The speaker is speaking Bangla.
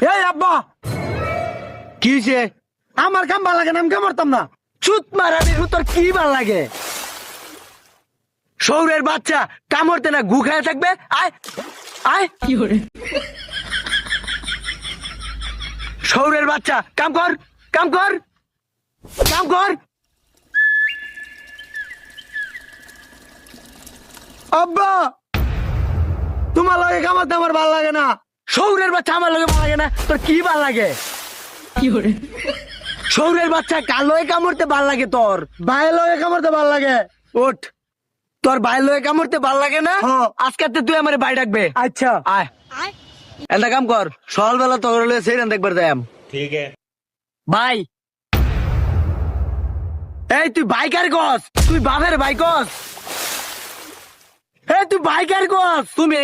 এই আব্বা কি হয়েছে? আমার কাম ভালো লাগে না, আমি কাম করতাম না। চুত মারানি তোর কি ভাল লাগে? শহরের বাচ্চা কামড়তে না গু খায় থাকবে। আয় আয় কি করে শহরের বাচ্চা কাম কর, কাম কর, কাম কর। আব্বা তোমার লাগে কামাতে আমার ভালো লাগে না। শহরের বাচ্চা আমার লগে ভালো লাগে না, তোর কি ভাল লাগে? কি করে শহরের বাচ্চা কার লগে কামড়তে ভাল লাগে তোর? বাইরে লগে কামাতে ভালো লাগে। ওঠ, তোর ভাই লগে কামড়তে ভাল লাগে না? হ্যাঁ। আজকে তুই আমার ভাই ডাকবে। আচ্ছা আয় এটা কাম কর, সকালবেলা তোর হলে সেই রান দেখবার যাই। ठीक है। ভাই এই তুই বাইকার কস, তুই বাপের ভাই কস। এই তুই বাইকার কস, তুমি